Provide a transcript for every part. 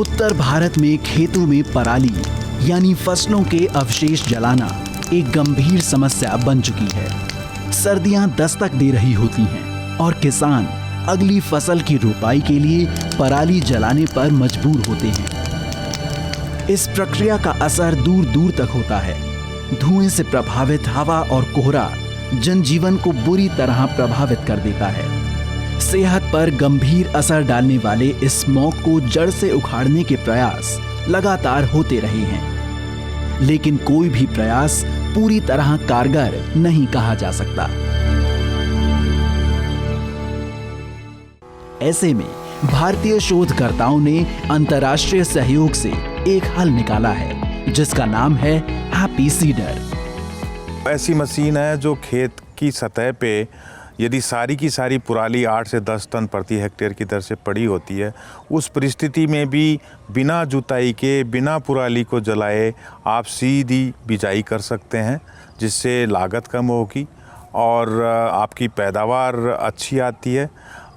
उत्तर भारत में खेतों में पराली यानी फसलों के अवशेष जलाना एक गंभीर समस्या बन चुकी है। सर्दियां दस्तक दे रही होती हैं और किसान अगली फसल की रोपाई के लिए पराली जलाने पर मजबूर होते हैं। इस प्रक्रिया का असर दूर दूर तक होता है। धुएं से प्रभावित हवा और कोहरा जनजीवन को बुरी तरह प्रभावित कर देता है। सेहत पर गंभीर असर डालने वाले इस स्मॉग को जड़ से उखाड़ने के प्रयास लगातार होते रहे हैं, लेकिन कोई भी प्रयास पूरी तरह कारगर नहीं कहा जा सकता। ऐसे में भारतीय शोधकर्ताओं ने अंतर्राष्ट्रीय सहयोग से एक हल निकाला है, जिसका नाम है हैप्पी सीडर। ऐसी मशीन है जो खेत की सतह पे यदि सारी की सारी पराली 8 से 10 टन प्रति हेक्टेयर की दर से पड़ी होती है, उस परिस्थिति में भी बिना जुताई के, बिना पराली को जलाए आप सीधी बिजाई कर सकते हैं, जिससे लागत कम होगी और आपकी पैदावार अच्छी आती है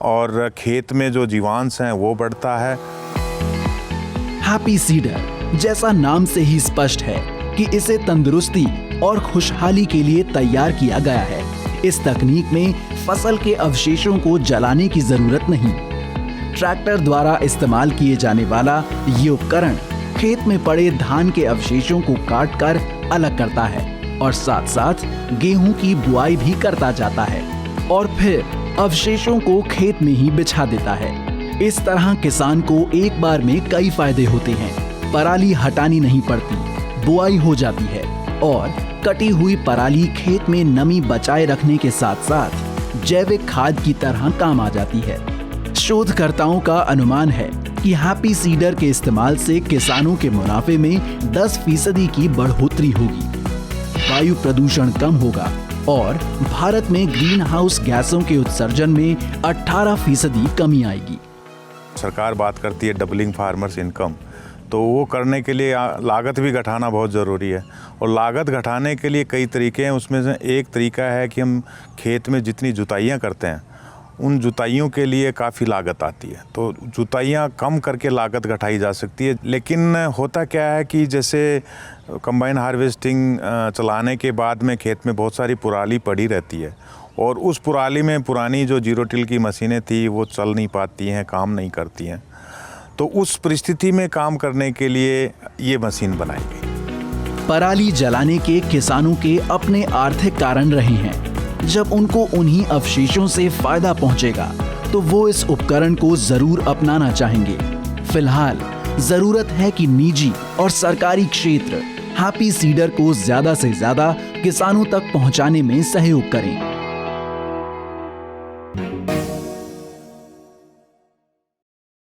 और खेत में जो जीवांश हैं वो बढ़ता है। हैप्पी सीडर जैसा नाम से ही स्पष्ट है कि इसे तंदुरुस्ती और खुशहाली के लिए तैयार किया गया है। इस तकनीक में फसल के अवशेषों को जलाने की जरूरत नहीं। ट्रैक्टर द्वारा इस्तेमाल किए जाने वाला ये उपकरण खेत में पड़े धान के अवशेषों को काटकर अलग करता है और साथ साथ गेहूं की बुआई भी करता जाता है और फिर अवशेषों को खेत में ही बिछा देता है। इस तरह किसान को एक बार में कई फायदे होते हैं। पराली हटानी नहीं पड़ती, बुआई हो जाती है और कटी हुई पराली खेत में नमी बचाए रखने के साथ साथ जैविक खाद की तरह काम आ जाती है। शोधकर्ताओं का अनुमान है कि हैप्पी सीडर के इस्तेमाल से किसानों के मुनाफे में 10% की बढ़ोतरी होगी, वायु प्रदूषण कम होगा और भारत में ग्रीन हाउस गैसों के उत्सर्जन में 18% कमी आएगी। सरकार बात करती है डबलिंग फार्मर्स इनकम, तो वो करने के लिए लागत भी घटाना बहुत ज़रूरी है और लागत घटाने के लिए कई तरीके हैं। उसमें से एक तरीका है कि हम खेत में जितनी जुताइयाँ करते हैं उन जुताइयों के लिए काफ़ी लागत आती है, तो जुताइयाँ कम करके लागत घटाई जा सकती है। लेकिन होता क्या है कि जैसे कंबाइन हार्वेस्टिंग चलाने के बाद में खेत में बहुत सारी पराली पड़ी रहती है और उस पराली में पुरानी जो जीरो टिल की मशीनें थी वो चल नहीं पाती हैं, काम नहीं करती हैं, तो उस परिस्थिति में काम करने के लिए ये मशीन बनाई गई। पराली जलाने के किसानों के अपने आर्थिक कारण रहे हैं। जब उनको उन्हीं अवशेषों से फायदा पहुंचेगा तो वो इस उपकरण को जरूर अपनाना चाहेंगे। फिलहाल जरूरत है कि निजी और सरकारी क्षेत्र हैप्पी सीडर को ज्यादा से ज्यादा किसानों तक पहुंचाने में सहयोग करें।